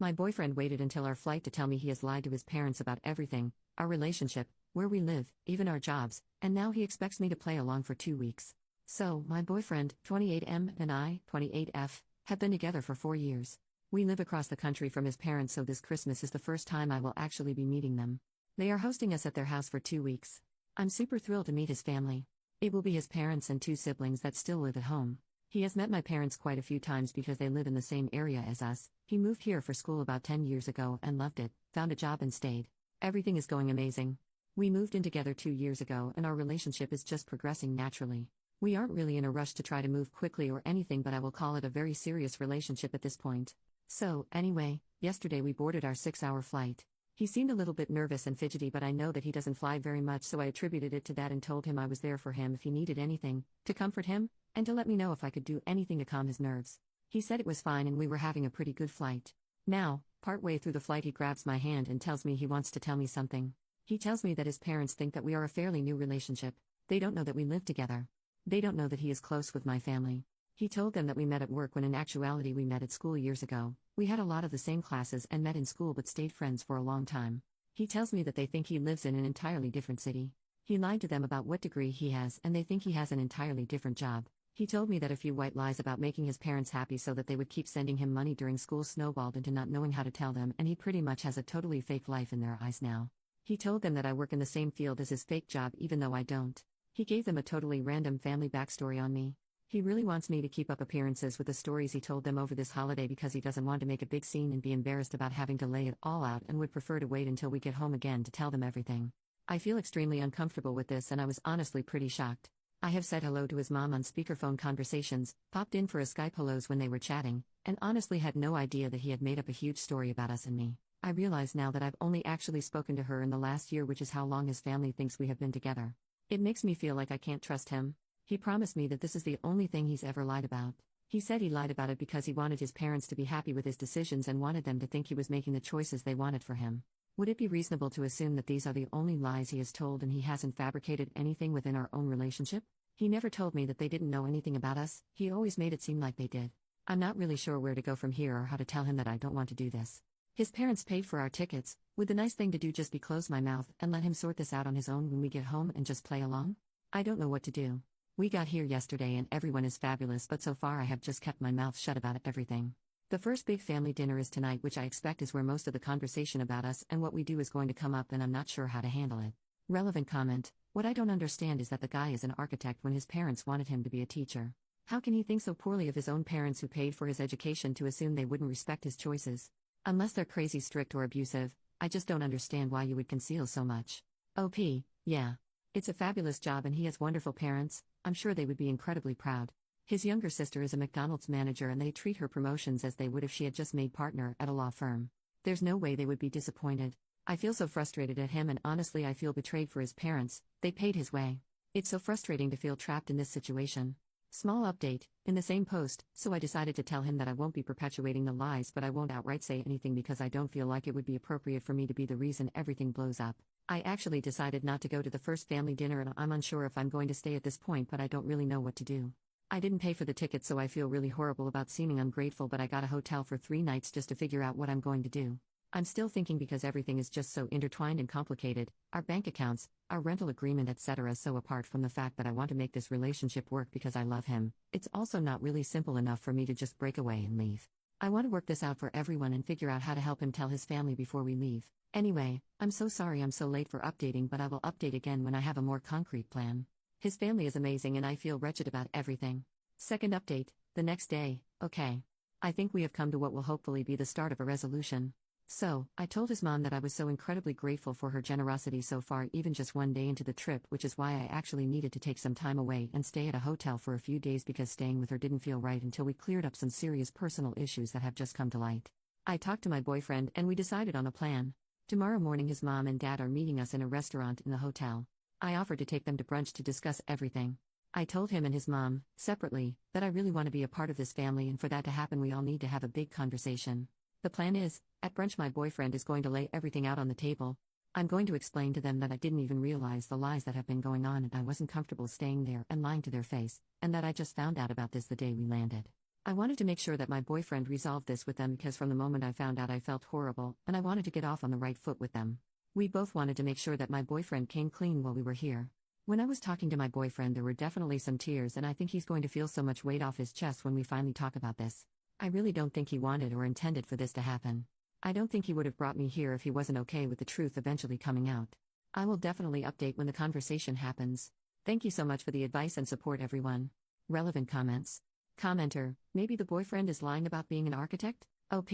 My boyfriend waited until our flight to tell me he has lied to his parents about everything: our relationship, where we live, even our jobs, and now he expects me to play along for 2 weeks. So, my boyfriend, 28M, and I, 28F, have been together for 4 years. We live across the country from his parents, so this Christmas is the first time I will actually be meeting them. They are hosting us at their house for 2 weeks. I'm super thrilled to meet his family. It will be his parents and 2 siblings that still live at home. He has met my parents quite a few times because they live in the same area as us. He moved here for school about 10 years ago and loved it, found a job and stayed. Everything is going amazing. We moved in together 2 years ago and our relationship is just progressing naturally. We aren't really in a rush to try to move quickly or anything, but I will call it a very serious relationship at this point. So, anyway, yesterday we boarded our 6-hour flight. He seemed a little bit nervous and fidgety, but I know that he doesn't fly very much, so I attributed it to that and told him I was there for him if he needed anything, to comfort him, and to let me know if I could do anything to calm his nerves. He said it was fine and we were having a pretty good flight. Now, partway through the flight he grabs my hand and tells me he wants to tell me something. He tells me that his parents think that we are a fairly new relationship. They don't know that we live together. They don't know that he is close with my family. He told them that we met at work when in actuality we met at school years ago. We had a lot of the same classes and met in school but stayed friends for a long time. He tells me that they think he lives in an entirely different city. He lied to them about what degree he has and they think he has an entirely different job. He told me that a few white lies about making his parents happy so that they would keep sending him money during school snowballed into not knowing how to tell them, and he pretty much has a totally fake life in their eyes now. He told them that I work in the same field as his fake job even though I don't. He gave them a totally random family backstory on me. He really wants me to keep up appearances with the stories he told them over this holiday because he doesn't want to make a big scene and be embarrassed about having to lay it all out and would prefer to wait until we get home again to tell them everything. I feel extremely uncomfortable with this and I was honestly pretty shocked. I have said hello to his mom on speakerphone conversations, popped in for a Skype hellos when they were chatting, and honestly had no idea that he had made up a huge story about us and me. I realize now that I've only actually spoken to her in the last year, which is how long his family thinks we have been together. It makes me feel like I can't trust him. He promised me that this is the only thing he's ever lied about. He said he lied about it because he wanted his parents to be happy with his decisions and wanted them to think he was making the choices they wanted for him. Would it be reasonable to assume that these are the only lies he has told and he hasn't fabricated anything within our own relationship? He never told me that they didn't know anything about us. He always made it seem like they did. I'm not really sure where to go from here or how to tell him that I don't want to do this. His parents paid for our tickets. Would the nice thing to do just be close my mouth and let him sort this out on his own when we get home and just play along? I don't know what to do. We got here yesterday and everyone is fabulous, but so far I have just kept my mouth shut about everything. The first big family dinner is tonight, which I expect is where most of the conversation about us and what we do is going to come up, and I'm not sure how to handle it. Relevant comment: what I don't understand is that the guy is an architect when his parents wanted him to be a teacher. How can he think so poorly of his own parents who paid for his education to assume they wouldn't respect his choices? Unless they're crazy strict or abusive, I just don't understand why you would conceal so much. OP, yeah. It's a fabulous job and he has wonderful parents. I'm sure they would be incredibly proud. His younger sister is a McDonald's manager and they treat her promotions as they would if she had just made partner at a law firm. There's no way they would be disappointed. I feel so frustrated at him and honestly I feel betrayed for his parents. They paid his way. It's so frustrating to feel trapped in this situation. Small update, in the same post, so I decided to tell him that I won't be perpetuating the lies, but I won't outright say anything because I don't feel like it would be appropriate for me to be the reason everything blows up. I actually decided not to go to the first family dinner and I'm unsure if I'm going to stay at this point, but I don't really know what to do. I didn't pay for the ticket, so I feel really horrible about seeming ungrateful, but I got a hotel for 3 nights just to figure out what I'm going to do. I'm still thinking because everything is just so intertwined and complicated, our bank accounts, our rental agreement, etc. So apart from the fact that I want to make this relationship work because I love him, it's also not really simple enough for me to just break away and leave. I want to work this out for everyone and figure out how to help him tell his family before we leave. Anyway, I'm so sorry I'm so late for updating, but I will update again when I have a more concrete plan. His family is amazing and I feel wretched about everything. Second update, the next day. Okay. I think we have come to what will hopefully be the start of a resolution. So, I told his mom that I was so incredibly grateful for her generosity so far, even just 1 day into the trip, which is why I actually needed to take some time away and stay at a hotel for a few days because staying with her didn't feel right until we cleared up some serious personal issues that have just come to light. I talked to my boyfriend and we decided on a plan. Tomorrow morning his mom and dad are meeting us in a restaurant in the hotel. I offered to take them to brunch to discuss everything. I told him and his mom, separately, that I really want to be a part of this family, and for that to happen we all need to have a big conversation. The plan is, at brunch my boyfriend is going to lay everything out on the table. I'm going to explain to them that I didn't even realize the lies that have been going on and I wasn't comfortable staying there and lying to their face, and that I just found out about this the day we landed. I wanted to make sure that my boyfriend resolved this with them because from the moment I found out I felt horrible, and I wanted to get off on the right foot with them. We both wanted to make sure that my boyfriend came clean while we were here. When I was talking to my boyfriend, there were definitely some tears, and I think he's going to feel so much weight off his chest when we finally talk about this. I really don't think he wanted or intended for this to happen. I don't think he would have brought me here if he wasn't okay with the truth eventually coming out. I will definitely update when the conversation happens. Thank you so much for the advice and support, everyone. Relevant comments. Commenter, maybe the boyfriend is lying about being an architect? OP,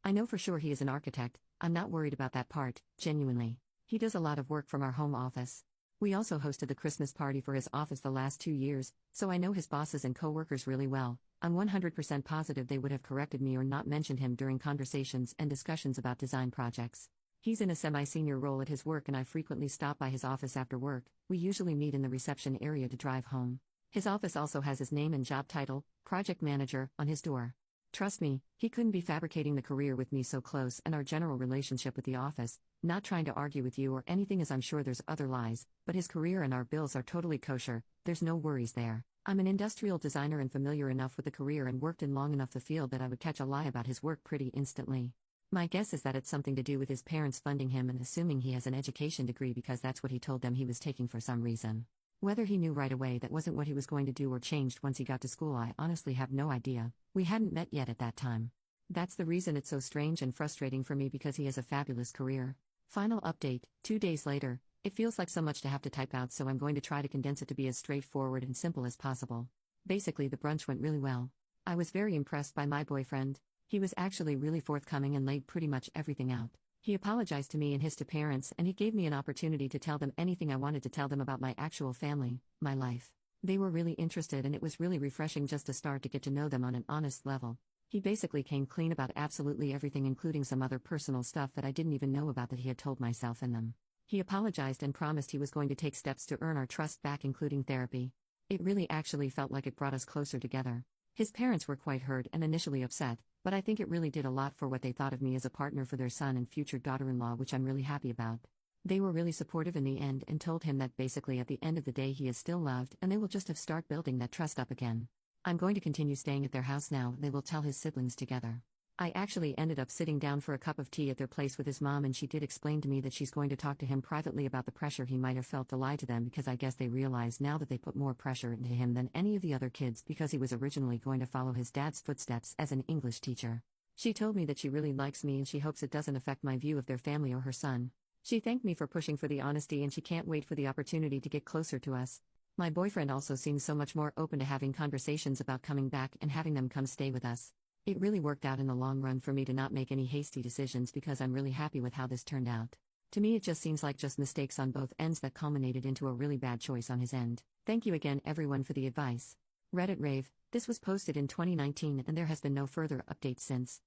I know for sure he is an architect. I'm not worried about that part, genuinely. He does a lot of work from our home office. We also hosted the Christmas party for his office the last 2 years, so I know his bosses and coworkers really well. I'm 100% positive they would have corrected me or not mentioned him during conversations and discussions about design projects. He's in a semi-senior role at his work and I frequently stop by his office after work. We usually meet in the reception area to drive home. His office also has his name and job title, project manager, on his door. Trust me, he couldn't be fabricating the career with me so close and our general relationship with the office, not trying to argue with you or anything as I'm sure there's other lies, but his career and our bills are totally kosher, there's no worries there. I'm an industrial designer and familiar enough with the career and worked in long enough the field that I would catch a lie about his work pretty instantly. My guess is that it's something to do with his parents funding him and assuming he has an education degree because that's what he told them he was taking for some reason. Whether he knew right away that wasn't what he was going to do or changed once he got to school, I honestly have no idea. We hadn't met yet at that time. That's the reason it's so strange and frustrating for me because he has a fabulous career. Final update, 2 days later. It feels like so much to have to type out, so I'm going to try to condense it to be as straightforward and simple as possible. Basically, the brunch went really well. I was very impressed by my boyfriend. He was actually really forthcoming and laid pretty much everything out. He apologized to me and his parents, and he gave me an opportunity to tell them anything I wanted to tell them about my actual family, my life. They were really interested, and it was really refreshing just to start to get to know them on an honest level. He basically came clean about absolutely everything, including some other personal stuff that I didn't even know about that he had told myself and them. He apologized and promised he was going to take steps to earn our trust back, including therapy. It really actually felt like it brought us closer together. His parents were quite hurt and initially upset, but I think it really did a lot for what they thought of me as a partner for their son and future daughter-in-law, which I'm really happy about. They were really supportive in the end and told him that basically at the end of the day he is still loved and they will just have start building that trust up again. I'm going to continue staying at their house now, and they will tell his siblings together. I actually ended up sitting down for a cup of tea at their place with his mom, and she did explain to me that she's going to talk to him privately about the pressure he might have felt to lie to them, because I guess they realize now that they put more pressure into him than any of the other kids because he was originally going to follow his dad's footsteps as an English teacher. She told me that she really likes me and she hopes it doesn't affect my view of their family or her son. She thanked me for pushing for the honesty and she can't wait for the opportunity to get closer to us. My boyfriend also seems so much more open to having conversations about coming back and having them come stay with us. It really worked out in the long run for me to not make any hasty decisions because I'm really happy with how this turned out. To me, it just seems like just mistakes on both ends that culminated into a really bad choice on his end. Thank you again, everyone, for the advice. Reddit Rave, this was posted in 2019 and there has been no further updates since.